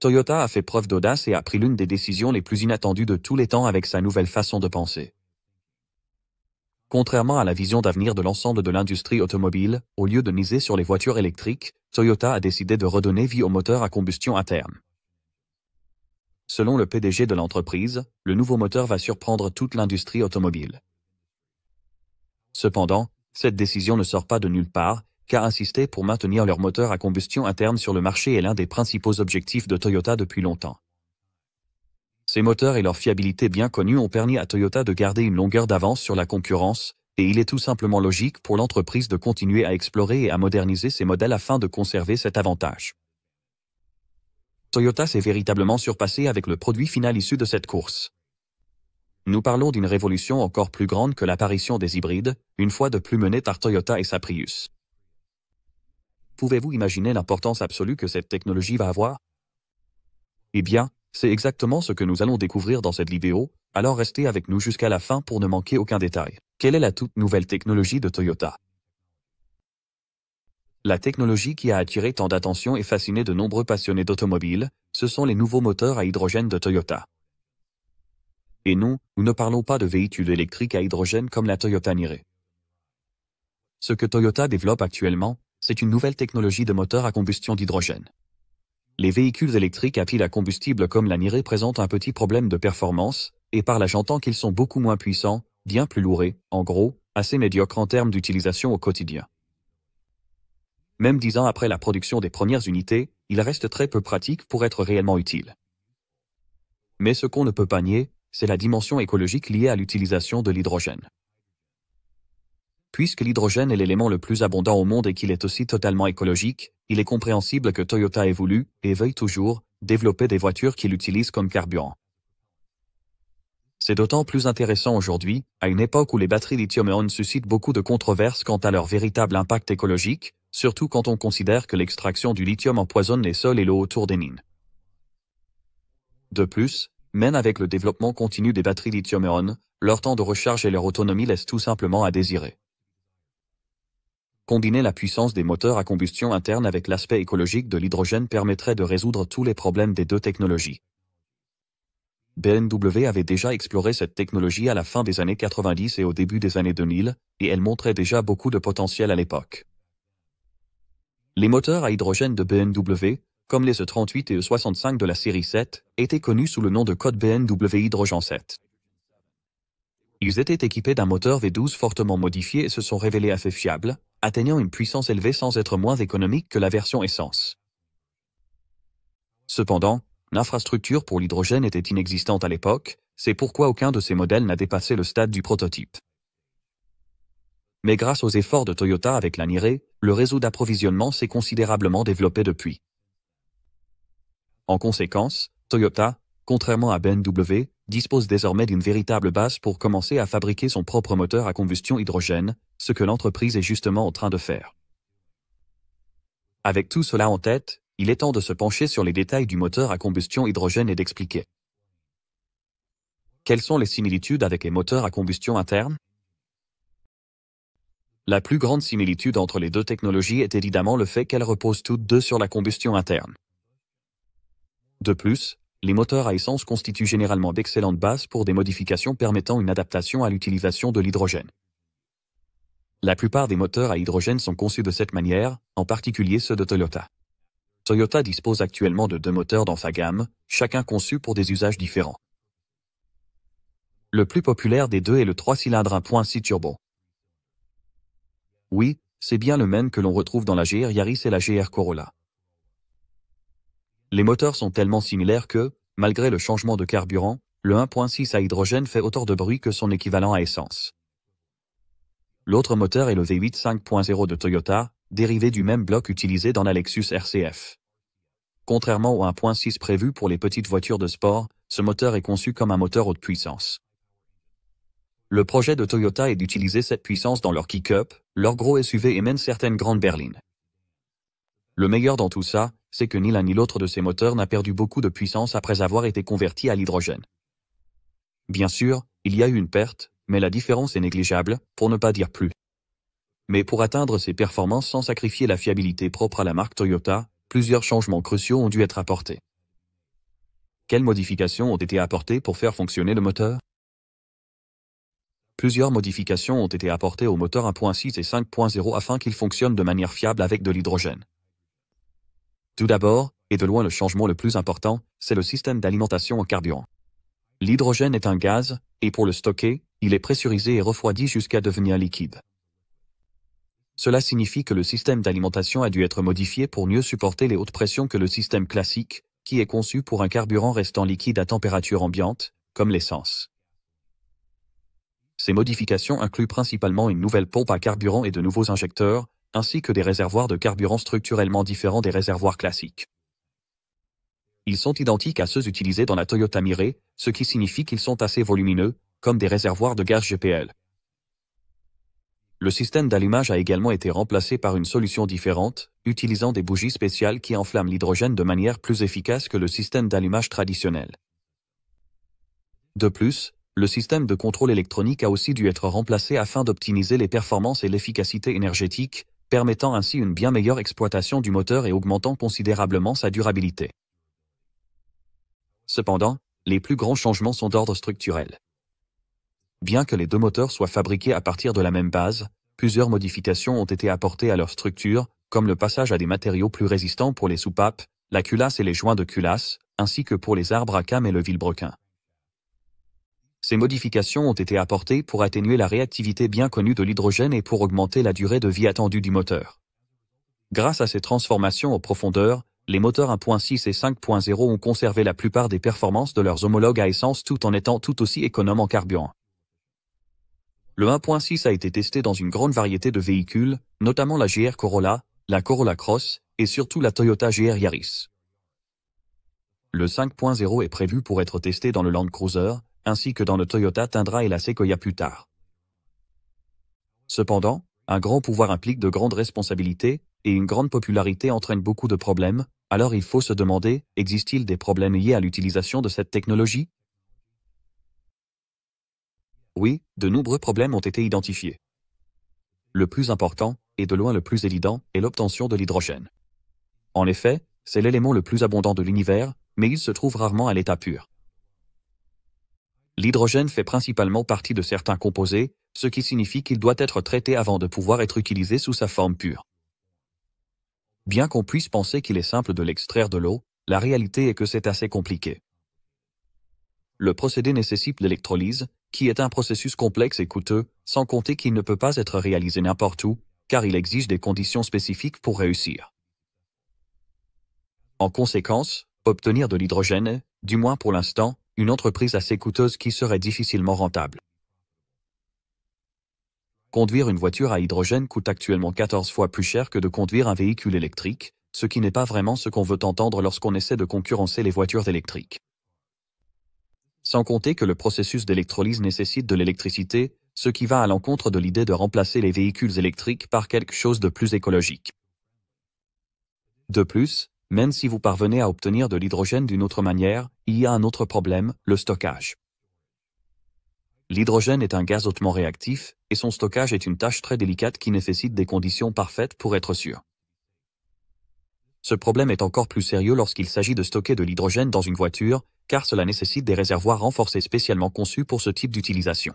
Toyota a fait preuve d'audace et a pris l'une des décisions les plus inattendues de tous les temps avec sa nouvelle façon de penser. Contrairement à la vision d'avenir de l'ensemble de l'industrie automobile, au lieu de miser sur les voitures électriques, Toyota a décidé de redonner vie aux moteurs à combustion interne. Selon le PDG de l'entreprise, le nouveau moteur va surprendre toute l'industrie automobile. Cependant, cette décision ne sort pas de nulle part, car insister pour maintenir leur moteur à combustion interne sur le marché est l'un des principaux objectifs de Toyota depuis longtemps. Ces moteurs et leur fiabilité bien connue ont permis à Toyota de garder une longueur d'avance sur la concurrence, et il est tout simplement logique pour l'entreprise de continuer à explorer et à moderniser ses modèles afin de conserver cet avantage. Toyota s'est véritablement surpassé avec le produit final issu de cette course. Nous parlons d'une révolution encore plus grande que l'apparition des hybrides, une fois de plus menée par Toyota et sa Prius. Pouvez-vous imaginer l'importance absolue que cette technologie va avoir? Eh bien, c'est exactement ce que nous allons découvrir dans cette vidéo, alors restez avec nous jusqu'à la fin pour ne manquer aucun détail. Quelle est la toute nouvelle technologie de Toyota? La technologie qui a attiré tant d'attention et fasciné de nombreux passionnés d'automobile, ce sont les nouveaux moteurs à hydrogène de Toyota. Et non, nous ne parlons pas de véhicules électriques à hydrogène comme la Toyota Nire. Ce que Toyota développe actuellement, c'est une nouvelle technologie de moteur à combustion d'hydrogène. Les véhicules électriques à pile à combustible comme la Nire présentent un petit problème de performance, et par là j'entends qu'ils sont beaucoup moins puissants, bien plus lourds, en gros, assez médiocres en termes d'utilisation au quotidien. Même 10 ans après la production des premières unités, il reste très peu pratique pour être réellement utile. Mais ce qu'on ne peut pas nier, c'est la dimension écologique liée à l'utilisation de l'hydrogène. Puisque l'hydrogène est l'élément le plus abondant au monde et qu'il est aussi totalement écologique, il est compréhensible que Toyota ait voulu, et veuille toujours, développer des voitures qui l'utilisent comme carburant. C'est d'autant plus intéressant aujourd'hui, à une époque où les batteries lithium-ion suscitent beaucoup de controverses quant à leur véritable impact écologique, surtout quand on considère que l'extraction du lithium empoisonne les sols et l'eau autour des mines. De plus, même avec le développement continu des batteries lithium-ion, leur temps de recharge et leur autonomie laissent tout simplement à désirer. Combiner la puissance des moteurs à combustion interne avec l'aspect écologique de l'hydrogène permettrait de résoudre tous les problèmes des deux technologies. BMW avait déjà exploré cette technologie à la fin des années 90 et au début des années 2000, et elle montrait déjà beaucoup de potentiel à l'époque. Les moteurs à hydrogène de BMW, comme les E38 et E65 de la série 7, étaient connus sous le nom de code BMW Hydrogen 7. Ils étaient équipés d'un moteur V12 fortement modifié et se sont révélés assez fiables, atteignant une puissance élevée sans être moins économique que la version essence. Cependant, l'infrastructure pour l'hydrogène était inexistante à l'époque, c'est pourquoi aucun de ces modèles n'a dépassé le stade du prototype. Mais grâce aux efforts de Toyota avec la Nire, le réseau d'approvisionnement s'est considérablement développé depuis. En conséquence, Toyota, contrairement à BMW, dispose désormais d'une véritable base pour commencer à fabriquer son propre moteur à combustion hydrogène, ce que l'entreprise est justement en train de faire. Avec tout cela en tête, il est temps de se pencher sur les détails du moteur à combustion hydrogène et d'expliquer. Quelles sont les similitudes avec les moteurs à combustion interne? La plus grande similitude entre les deux technologies est évidemment le fait qu'elles reposent toutes deux sur la combustion interne. De plus, les moteurs à essence constituent généralement d'excellentes bases pour des modifications permettant une adaptation à l'utilisation de l'hydrogène. La plupart des moteurs à hydrogène sont conçus de cette manière, en particulier ceux de Toyota. Toyota dispose actuellement de 2 moteurs dans sa gamme, chacun conçu pour des usages différents. Le plus populaire des deux est le 3 cylindres 1.6 turbo. Oui, c'est bien le même que l'on retrouve dans la GR Yaris et la GR Corolla. Les moteurs sont tellement similaires que, malgré le changement de carburant, le 1.6 à hydrogène fait autant de bruit que son équivalent à essence. L'autre moteur est le V8 5.0 de Toyota, dérivé du même bloc utilisé dans la Lexus RCF. Contrairement au 1.6 prévu pour les petites voitures de sport, ce moteur est conçu comme un moteur haute puissance. Le projet de Toyota est d'utiliser cette puissance dans leur kick-up, leur gros SUV et même certaines grandes berlines. Le meilleur dans tout ça, c'est que ni l'un ni l'autre de ces moteurs n'a perdu beaucoup de puissance après avoir été converti à l'hydrogène. Bien sûr, il y a eu une perte, mais la différence est négligeable, pour ne pas dire plus. Mais pour atteindre ces performances sans sacrifier la fiabilité propre à la marque Toyota, plusieurs changements cruciaux ont dû être apportés. Quelles modifications ont été apportées pour faire fonctionner le moteur? Plusieurs modifications ont été apportées au moteur 1.6 et 5.0 afin qu'il fonctionne de manière fiable avec de l'hydrogène. Tout d'abord, et de loin le changement le plus important, c'est le système d'alimentation en carburant. L'hydrogène est un gaz, et pour le stocker, il est pressurisé et refroidi jusqu'à devenir liquide. Cela signifie que le système d'alimentation a dû être modifié pour mieux supporter les hautes pressions que le système classique, qui est conçu pour un carburant restant liquide à température ambiante, comme l'essence. Ces modifications incluent principalement une nouvelle pompe à carburant et de nouveaux injecteurs, ainsi que des réservoirs de carburant structurellement différents des réservoirs classiques. Ils sont identiques à ceux utilisés dans la Toyota Mirai, ce qui signifie qu'ils sont assez volumineux, comme des réservoirs de gaz GPL. Le système d'allumage a également été remplacé par une solution différente, utilisant des bougies spéciales qui enflamment l'hydrogène de manière plus efficace que le système d'allumage traditionnel. De plus, le système de contrôle électronique a aussi dû être remplacé afin d'optimiser les performances et l'efficacité énergétique, permettant ainsi une bien meilleure exploitation du moteur et augmentant considérablement sa durabilité. Cependant, les plus grands changements sont d'ordre structurel. Bien que les deux moteurs soient fabriqués à partir de la même base, plusieurs modifications ont été apportées à leur structure, comme le passage à des matériaux plus résistants pour les soupapes, la culasse et les joints de culasse, ainsi que pour les arbres à cames et le vilebrequin. Ces modifications ont été apportées pour atténuer la réactivité bien connue de l'hydrogène et pour augmenter la durée de vie attendue du moteur. Grâce à ces transformations en profondeur, les moteurs 1.6 et 5.0 ont conservé la plupart des performances de leurs homologues à essence tout en étant tout aussi économes en carburant. Le 1.6 a été testé dans une grande variété de véhicules, notamment la GR Corolla, la Corolla Cross, et surtout la Toyota GR Yaris. Le 5.0 est prévu pour être testé dans le Land Cruiser, ainsi que dans le Toyota Tundra et la Sequoia plus tard. Cependant, un grand pouvoir implique de grandes responsabilités, et une grande popularité entraîne beaucoup de problèmes, alors il faut se demander, existe-t-il des problèmes liés à l'utilisation de cette technologie? Oui, de nombreux problèmes ont été identifiés. Le plus important, et de loin le plus évident, est l'obtention de l'hydrogène. En effet, c'est l'élément le plus abondant de l'univers, mais il se trouve rarement à l'état pur. L'hydrogène fait principalement partie de certains composés, ce qui signifie qu'il doit être traité avant de pouvoir être utilisé sous sa forme pure. Bien qu'on puisse penser qu'il est simple de l'extraire de l'eau, la réalité est que c'est assez compliqué. Le procédé nécessite l'électrolyse, qui est un processus complexe et coûteux, sans compter qu'il ne peut pas être réalisé n'importe où, car il exige des conditions spécifiques pour réussir. En conséquence, obtenir de l'hydrogène est, du moins pour l'instant, une entreprise assez coûteuse qui serait difficilement rentable. Conduire une voiture à hydrogène coûte actuellement 14 fois plus cher que de conduire un véhicule électrique, ce qui n'est pas vraiment ce qu'on veut entendre lorsqu'on essaie de concurrencer les voitures électriques. Sans compter que le processus d'électrolyse nécessite de l'électricité, ce qui va à l'encontre de l'idée de remplacer les véhicules électriques par quelque chose de plus écologique. De plus, même si vous parvenez à obtenir de l'hydrogène d'une autre manière, il y a un autre problème, le stockage. L'hydrogène est un gaz hautement réactif, et son stockage est une tâche très délicate qui nécessite des conditions parfaites pour être sûr. Ce problème est encore plus sérieux lorsqu'il s'agit de stocker de l'hydrogène dans une voiture, car cela nécessite des réservoirs renforcés spécialement conçus pour ce type d'utilisation.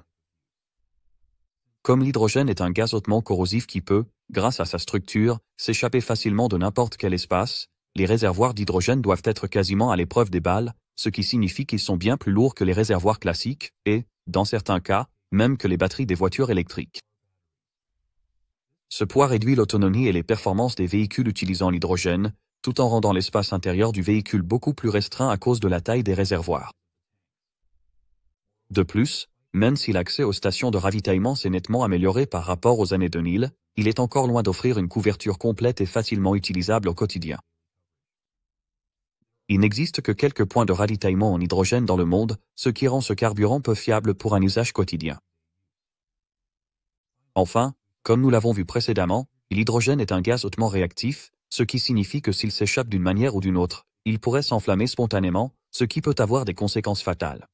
Comme l'hydrogène est un gaz hautement corrosif qui peut, grâce à sa structure, s'échapper facilement de n'importe quel espace, les réservoirs d'hydrogène doivent être quasiment à l'épreuve des balles, ce qui signifie qu'ils sont bien plus lourds que les réservoirs classiques et, dans certains cas, même que les batteries des voitures électriques. Ce poids réduit l'autonomie et les performances des véhicules utilisant l'hydrogène, tout en rendant l'espace intérieur du véhicule beaucoup plus restreint à cause de la taille des réservoirs. De plus, même si l'accès aux stations de ravitaillement s'est nettement amélioré par rapport aux années 2000, il est encore loin d'offrir une couverture complète et facilement utilisable au quotidien. Il n'existe que quelques points de ravitaillement en hydrogène dans le monde, ce qui rend ce carburant peu fiable pour un usage quotidien. Enfin, comme nous l'avons vu précédemment, l'hydrogène est un gaz hautement réactif, ce qui signifie que s'il s'échappe d'une manière ou d'une autre, il pourrait s'enflammer spontanément, ce qui peut avoir des conséquences fatales.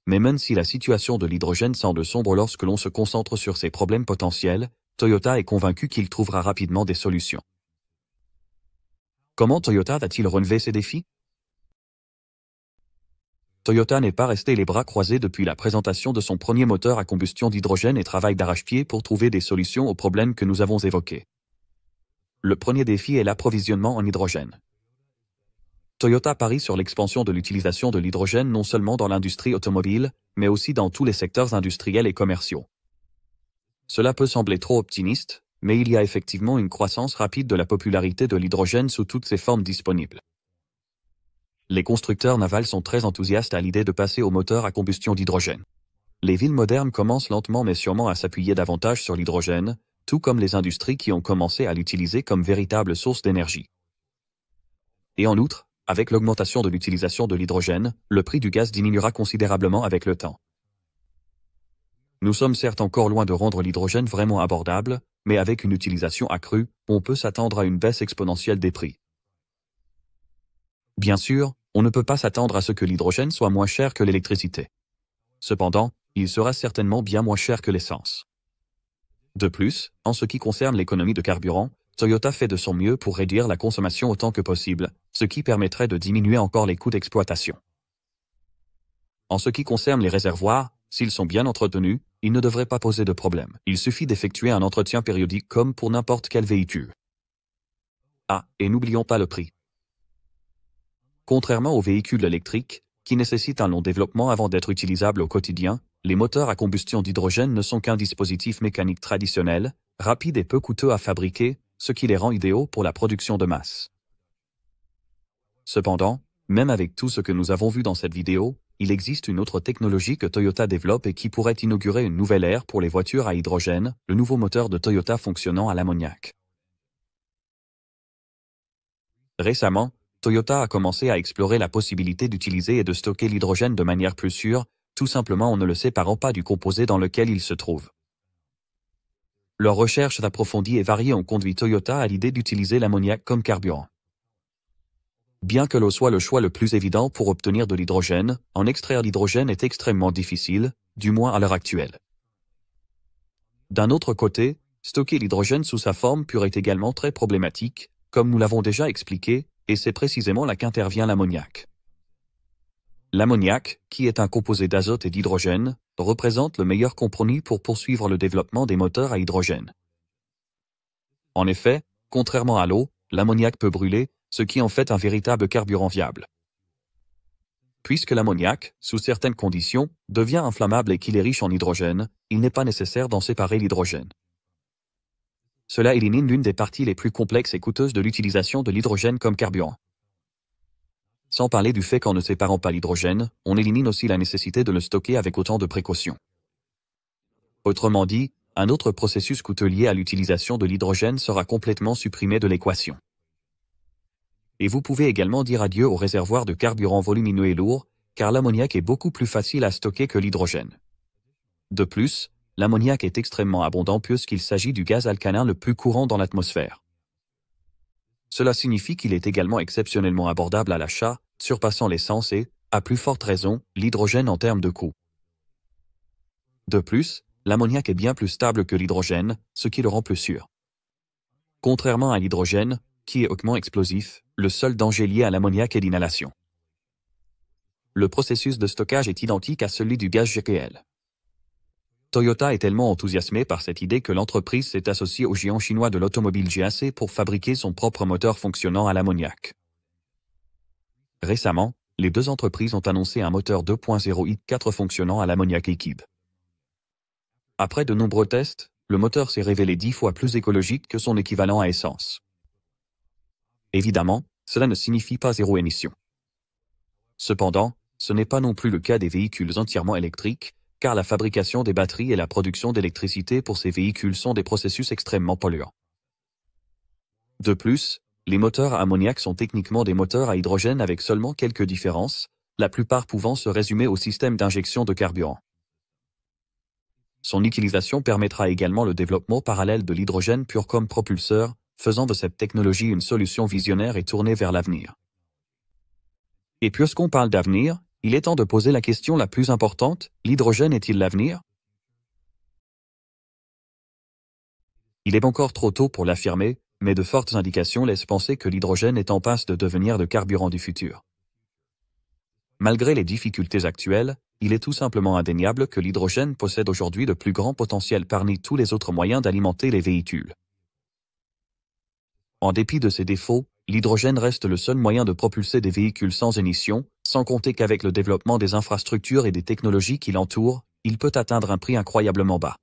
Mais même si la situation de l'hydrogène semble sombre lorsque l'on se concentre sur ses problèmes potentiels, Toyota est convaincu qu'il trouvera rapidement des solutions. Comment Toyota va-t-il relever ces défis? Toyota n'est pas resté les bras croisés depuis la présentation de son premier moteur à combustion d'hydrogène et travaille d'arrache-pied pour trouver des solutions aux problèmes que nous avons évoqués. Le premier défi est l'approvisionnement en hydrogène. Toyota parie sur l'expansion de l'utilisation de l'hydrogène non seulement dans l'industrie automobile, mais aussi dans tous les secteurs industriels et commerciaux. Cela peut sembler trop optimiste, mais il y a effectivement une croissance rapide de la popularité de l'hydrogène sous toutes ses formes disponibles. Les constructeurs navals sont très enthousiastes à l'idée de passer au moteur à combustion d'hydrogène. Les villes modernes commencent lentement mais sûrement à s'appuyer davantage sur l'hydrogène, tout comme les industries qui ont commencé à l'utiliser comme véritable source d'énergie. Et en outre, avec l'augmentation de l'utilisation de l'hydrogène, le prix du gaz diminuera considérablement avec le temps. Nous sommes certes encore loin de rendre l'hydrogène vraiment abordable, mais avec une utilisation accrue, on peut s'attendre à une baisse exponentielle des prix. Bien sûr, on ne peut pas s'attendre à ce que l'hydrogène soit moins cher que l'électricité. Cependant, il sera certainement bien moins cher que l'essence. De plus, en ce qui concerne l'économie de carburant, Toyota fait de son mieux pour réduire la consommation autant que possible, ce qui permettrait de diminuer encore les coûts d'exploitation. En ce qui concerne les réservoirs, s'ils sont bien entretenus, ils ne devraient pas poser de problème. Il suffit d'effectuer un entretien périodique comme pour n'importe quel véhicule. Ah, et n'oublions pas le prix. Contrairement aux véhicules électriques, qui nécessitent un long développement avant d'être utilisables au quotidien, les moteurs à combustion d'hydrogène ne sont qu'un dispositif mécanique traditionnel, rapide et peu coûteux à fabriquer, ce qui les rend idéaux pour la production de masse. Cependant, même avec tout ce que nous avons vu dans cette vidéo, il existe une autre technologie que Toyota développe et qui pourrait inaugurer une nouvelle ère pour les voitures à hydrogène, le nouveau moteur de Toyota fonctionnant à l'ammoniac. Récemment, Toyota a commencé à explorer la possibilité d'utiliser et de stocker l'hydrogène de manière plus sûre, tout simplement en ne le séparant pas du composé dans lequel il se trouve. Leurs recherches approfondies et variées ont conduit Toyota à l'idée d'utiliser l'ammoniac comme carburant. Bien que l'eau soit le choix le plus évident pour obtenir de l'hydrogène, en extraire l'hydrogène est extrêmement difficile, du moins à l'heure actuelle. D'un autre côté, stocker l'hydrogène sous sa forme pure est également très problématique, comme nous l'avons déjà expliqué, et c'est précisément là qu'intervient l'ammoniac. L'ammoniac, qui est un composé d'azote et d'hydrogène, représente le meilleur compromis pour poursuivre le développement des moteurs à hydrogène. En effet, contrairement à l'eau, l'ammoniac peut brûler, ce qui en fait un véritable carburant viable. Puisque l'ammoniac, sous certaines conditions, devient inflammable et qu'il est riche en hydrogène, il n'est pas nécessaire d'en séparer l'hydrogène. Cela élimine l'une des parties les plus complexes et coûteuses de l'utilisation de l'hydrogène comme carburant. Sans parler du fait qu'en ne séparant pas l'hydrogène, on élimine aussi la nécessité de le stocker avec autant de précautions. Autrement dit, un autre processus coûteux lié à l'utilisation de l'hydrogène sera complètement supprimé de l'équation. Et vous pouvez également dire adieu aux réservoirs de carburant volumineux et lourds, car l'ammoniac est beaucoup plus facile à stocker que l'hydrogène. De plus, l'ammoniac est extrêmement abondant puisqu'il s'agit du gaz alcalin le plus courant dans l'atmosphère. Cela signifie qu'il est également exceptionnellement abordable à l'achat, surpassant l'essence et, à plus forte raison, l'hydrogène en termes de coût. De plus, l'ammoniac est bien plus stable que l'hydrogène, ce qui le rend plus sûr. Contrairement à l'hydrogène, qui est hautement explosif, le seul danger lié à l'ammoniac est l'inhalation. Le processus de stockage est identique à celui du gaz GPL. Toyota est tellement enthousiasmé par cette idée que l'entreprise s'est associée au géant chinois de l'automobile GAC pour fabriquer son propre moteur fonctionnant à l'ammoniac. Récemment, les deux entreprises ont annoncé un moteur 2.0 i4 fonctionnant à l'ammoniac liquide. Après de nombreux tests, le moteur s'est révélé 10 fois plus écologique que son équivalent à essence. Évidemment, cela ne signifie pas zéro émission. Cependant, ce n'est pas non plus le cas des véhicules entièrement électriques, car la fabrication des batteries et la production d'électricité pour ces véhicules sont des processus extrêmement polluants. De plus, les moteurs à ammoniac sont techniquement des moteurs à hydrogène avec seulement quelques différences, la plupart pouvant se résumer au système d'injection de carburant. Son utilisation permettra également le développement parallèle de l'hydrogène pur comme propulseur, faisant de cette technologie une solution visionnaire et tournée vers l'avenir. Et puisqu'on parle d'avenir, il est temps de poser la question la plus importante, l'hydrogène est-il l'avenir? Il est encore trop tôt pour l'affirmer, mais de fortes indications laissent penser que l'hydrogène est en passe de devenir le carburant du futur. Malgré les difficultés actuelles, il est tout simplement indéniable que l'hydrogène possède aujourd'hui le plus grand potentiel parmi tous les autres moyens d'alimenter les véhicules. En dépit de ses défauts, l'hydrogène reste le seul moyen de propulser des véhicules sans émissions, sans compter qu'avec le développement des infrastructures et des technologies qui l'entourent, il peut atteindre un prix incroyablement bas.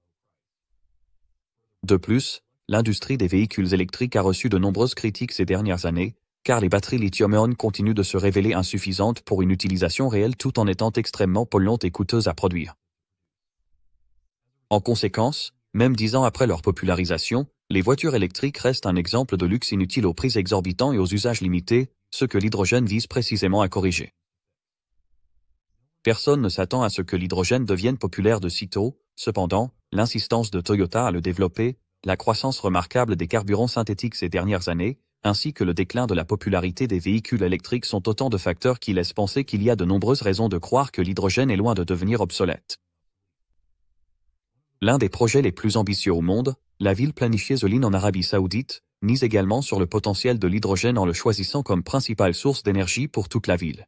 De plus, l'industrie des véhicules électriques a reçu de nombreuses critiques ces dernières années, car les batteries lithium-ion continuent de se révéler insuffisantes pour une utilisation réelle tout en étant extrêmement polluantes et coûteuses à produire. En conséquence, même 10 ans après leur popularisation, les voitures électriques restent un exemple de luxe inutile aux prix exorbitants et aux usages limités, ce que l'hydrogène vise précisément à corriger. Personne ne s'attend à ce que l'hydrogène devienne populaire de sitôt, cependant, l'insistance de Toyota à le développer, la croissance remarquable des carburants synthétiques ces dernières années, ainsi que le déclin de la popularité des véhicules électriques sont autant de facteurs qui laissent penser qu'il y a de nombreuses raisons de croire que l'hydrogène est loin de devenir obsolète. L'un des projets les plus ambitieux au monde, la ville planifiée Zolin en Arabie Saoudite, mise également sur le potentiel de l'hydrogène en le choisissant comme principale source d'énergie pour toute la ville.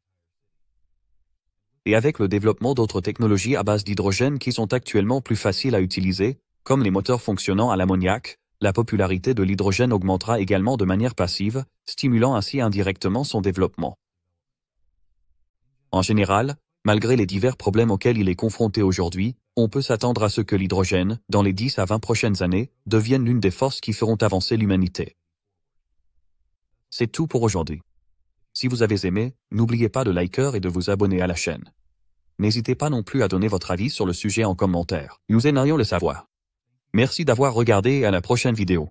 Et avec le développement d'autres technologies à base d'hydrogène qui sont actuellement plus faciles à utiliser, comme les moteurs fonctionnant à l'ammoniac, la popularité de l'hydrogène augmentera également de manière passive, stimulant ainsi indirectement son développement. En général, malgré les divers problèmes auxquels il est confronté aujourd'hui, on peut s'attendre à ce que l'hydrogène, dans les 10 à 20 prochaines années, devienne l'une des forces qui feront avancer l'humanité. C'est tout pour aujourd'hui. Si vous avez aimé, n'oubliez pas de liker et de vous abonner à la chaîne. N'hésitez pas non plus à donner votre avis sur le sujet en commentaire. Nous aimerions le savoir. Merci d'avoir regardé et à la prochaine vidéo.